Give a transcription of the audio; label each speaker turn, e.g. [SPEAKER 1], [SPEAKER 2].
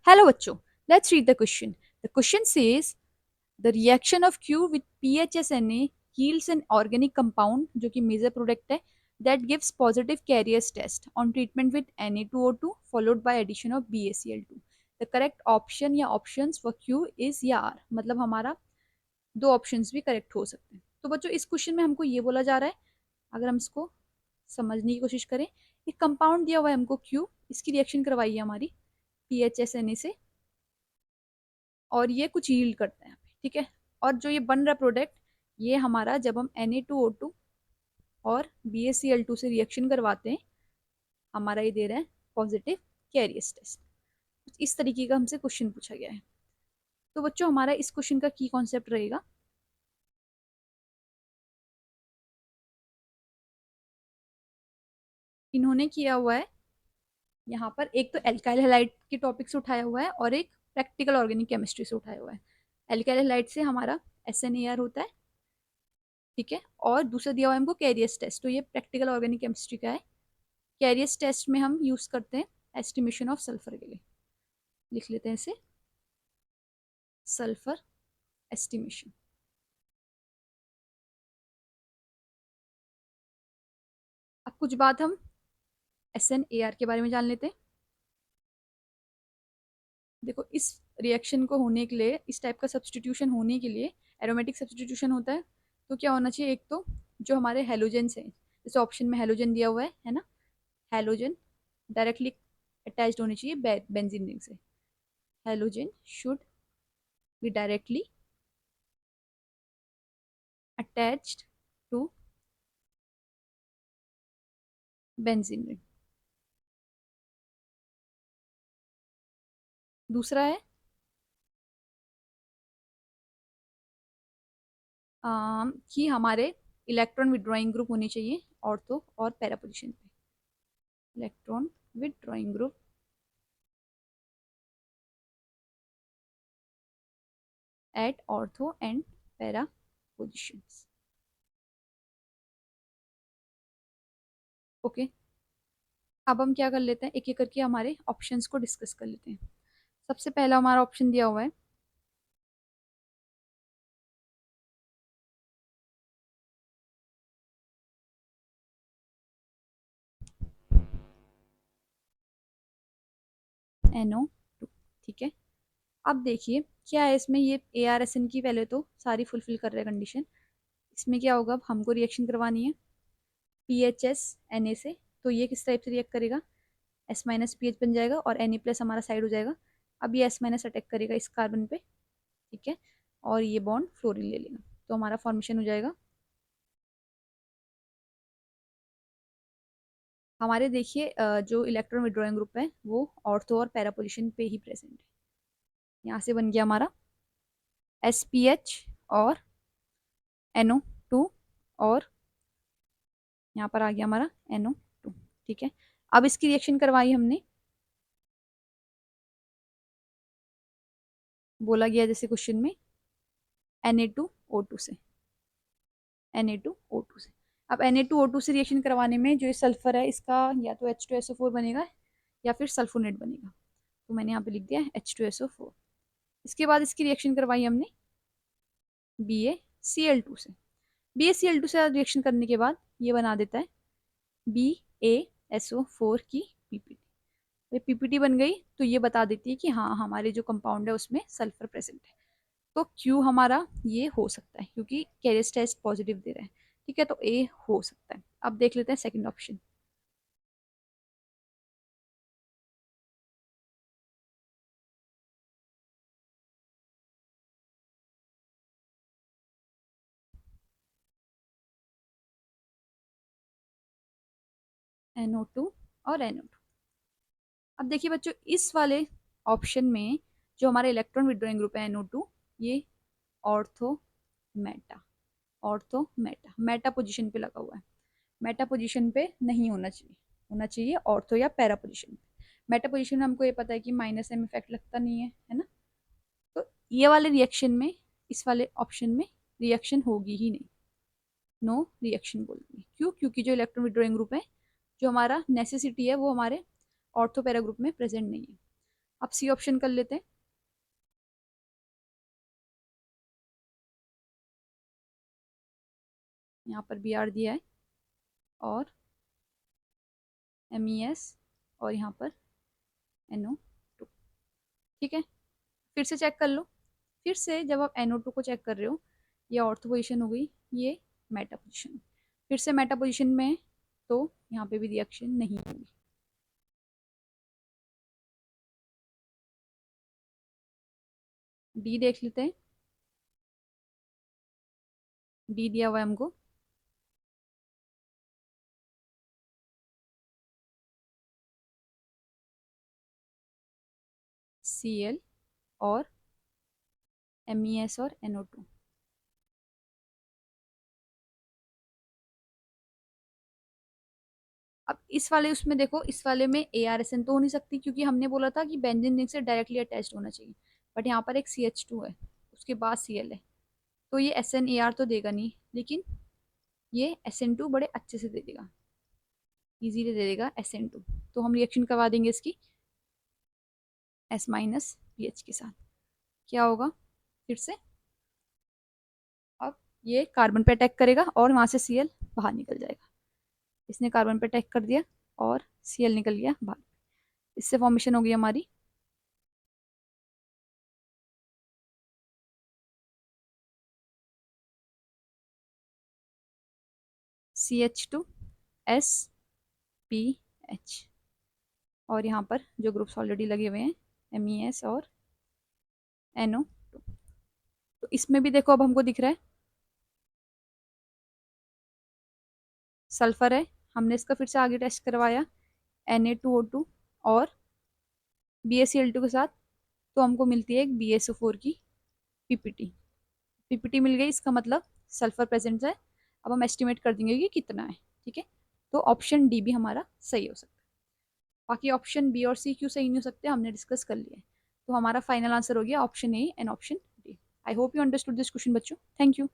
[SPEAKER 1] Hello बच्चों, let's read the question. The question says the reaction of Q with PHSNA yields an organic compound जो कि major product है that gives positive carriers test on treatment with Na2O2 followed by addition of BaCl2. The correct option या options for Q is या R. मतलब हमारा दो options भी correct हो सकते हैं. तो बच्चों इस क्वेश्चन में हमको ये बोला जा रहा है, अगर हम इसको समझने की कोशिश करें, एक कंपाउंड दिया हुआ है हमको Q, इसकी रिएक्शन करवाई है हमारी PHSNA से और ये कुछ यील्ड करता है, ठीक है. और जो ये बन रहा प्रोडक्ट, ये हमारा जब हम Na2O2 और BaCl2 से रिएक्शन करवाते हैं, हमारा ये दे रहा है पॉजिटिव कैरियर्स टेस्ट. इस तरीके का हमसे क्वेश्चन पूछा गया है. तो बच्चों हमारा इस क्वेश्चन का की कॉन्सेप्ट रहेगा, इन्होंने किया हुआ है यहाँ पर एक तो एल्काइल हैलाइड के टॉपिक से उठाया हुआ है और एक प्रैक्टिकल ऑर्गेनिक केमिस्ट्री से उठाया हुआ है. एल्काइल हैलाइड से हमारा SNAR होता है, ठीक है. और दूसरा दिया हुआ है हमको कैरियर्स टेस्ट, तो ये प्रैक्टिकल ऑर्गेनिक केमिस्ट्री का है. कैरियर्स टेस्ट में हम यूज करते हैं एस्टिमेशन ऑफ सल्फर के लिए. लिख लेते हैं इसे, सल्फर एस्टिमेशन. अब कुछ बात हम SNAR के बारे में जान लेते हैं. देखो इस रिएक्शन को होने के लिए, इस टाइप का सब्सटीट्यूशन होने के लिए, एरोमेटिक सब्सटीट्यूशन होता है, तो क्या होना चाहिए, एक तो जो हमारे हेलोजेंस हैं, जैसे ऑप्शन में हेलोजन दिया हुआ है ना, हेलोजन डायरेक्टली अटैच्ड होनी चाहिए बेंजीन रिंग से. Halogen should be directly attached to benzene ring. दूसरा है कि हमारे इलेक्ट्रॉन विड्रॉइंग ग्रुप होनी चाहिए ऑर्थो और पैरा पोजीशन पे. Electron withdrawing group at ortho and para positions. Okay, अब हम क्या कर लेते हैं, एक एक करके हमारे ऑप्शंस को डिस्कस कर लेते हैं. सबसे पहला हमारा ऑप्शन दिया हुआ है NO2, ठीक है. अब देखिए क्या है इसमें, ये ARSN की पहले तो सारी फुलफिल कर रहे हैं कंडीशन. इसमें क्या होगा, अब हमको रिएक्शन करवानी है PHSNA से, तो ये किस टाइप से रिएक्ट करेगा, S-PH बन जाएगा और Na+ हमारा साइड हो जाएगा. अब ये S- अटैक करेगा इस कार्बन पे, ठीक है, और ये बॉन्ड फ्लोरीन ले लेगा, तो हमारा फॉर्मेशन हो जाएगा. हमारे देखिए जो इलेक्ट्रॉन विड्रॉइंग ग्रुप है वो ऑर्थो और पैरा पोजीशन पे ही प्रेजेंट है. यहाँ से बन गया हमारा SPH और NO2, और यहाँ पर आ गया हमारा NO2, ठीक है. अब इसकी रिएक्शन करवाई हमने, बोला गया जैसे क्वेश्चन में Na2O2 से, Na2O2 से. अब Na2O2 से रिएक्शन करवाने में जो ये सल्फर है इसका या तो H2SO4 बनेगा या फिर सल्फोनेट बनेगा, तो मैंने यहाँ पे लिख दिया H2SO4. इसके बाद इसकी रिएक्शन करवाई हमने BaCl2 से. BaCl2 से रिएक्शन करने के बाद ये बना देता है BaSO4 की PPT. ये PPT बन गई तो ये बता देती है कि हाँ हमारे जो कंपाउंड है उसमें सल्फर प्रेजेंट है. तो Q हमारा ये हो सकता है क्योंकि कैरियर्स टेस्ट पॉजिटिव दे रहा है, ठीक है, तो A हो सकता है. अब देख लेते हैं सेकंड ऑप्शन. NO2 और NO2. अब देखिए बच्चों इस वाले ऑप्शन में जो हमारे इलेक्ट्रॉन विड्रॉइंग ग्रुप है NO2, ये ortho Meta, ortho Meta Meta position पे लगा हुआ है. मेटा पोजीशन पे नहीं होना चाहिए, होना चाहिए ऑर्थो या पैरा पोजीशन पे. मेटा पोजीशन में हमको ये पता है कि -M इफेक्ट लगता नहीं है ना. तो ये वाले रिएक्शन में, इस वाले ऑप्शन में रिएक्शन होगी ही नहीं, नो रिएक्शन बोलेंगे. क्यों, क्योंकि जो इलेक्ट्रॉन विड्रॉइंग ग्रुप है, जो हमारा नेसेसिटी है, वो हमारे ऑर्थो पैरा ग्रुप में प्रेजेंट नहीं है. अब सी ऑप्शन कर लेते हैं। यहाँ पर बी आर दिया है और MES और यहाँ पर NO2। ठीक है, फिर से चेक कर लो। फिर से जब आप NO2 को चेक कर रहे हो, ये ऑर्थो पोजिशन हो गई, ये मेटा पोजिशन, फिर से मेटा पोजिशन में है, तो यहाँ पे भी रिएक्शन नहीं होगी। डी देख लेते हैं। डी दिया हुआ है हमको। Cl और MES और NO2। अब इस वाले उसमें देखो, इस वाले में ARSN तो हो नहीं सकती, क्योंकि हमने बोला था कि बेंजीन रिंग से डायरेक्टली अटैच्ड होना चाहिए, बट यहाँ पर एक CH2 है, उसके बाद Cl है, तो ये SNAR तो देगा नहीं, लेकिन ये SN2 बड़े अच्छे से दे देगा, इजीली दे देगा SN2। तो हम रिएक्शन करवा देंगे इसकी S- PH के साथ। क्या होगा फिर से, अब ये कार्बन पे अटैक करेगा और वहां से Cl बाहर निकल जाएगा। इसने कार्बन पे अटैक कर दिया और Cl निकल गया बाहर। इससे फॉर्मेशन हो गई हमारी CH2SPH। और यहाँ पर जो ग्रुप्स ऑलरेडी लगे हुए हैं MES और NO2। तो इसमें भी देखो अब हमको दिख रहा है सल्फर है, हमने इसका फिर से आगे टेस्ट करवाया Na2O2 और BaCl2 के साथ, तो हमको मिलती है एक BaSO4 की PPT। PPT मिल गई, इसका मतलब सल्फर प्रेजेंट है। अब हम एस्टिमेट कर देंगे कि कितना है। ठीक है, तो ऑप्शन डी भी हमारा सही हो सकता है। बाकी ऑप्शन बी और सी क्यों सही नहीं हो सकते, हमने डिस्कस कर लिया है। तो हमारा फाइनल आंसर हो गया option A and option D. I hope you understood this question बच्चों। Thank you.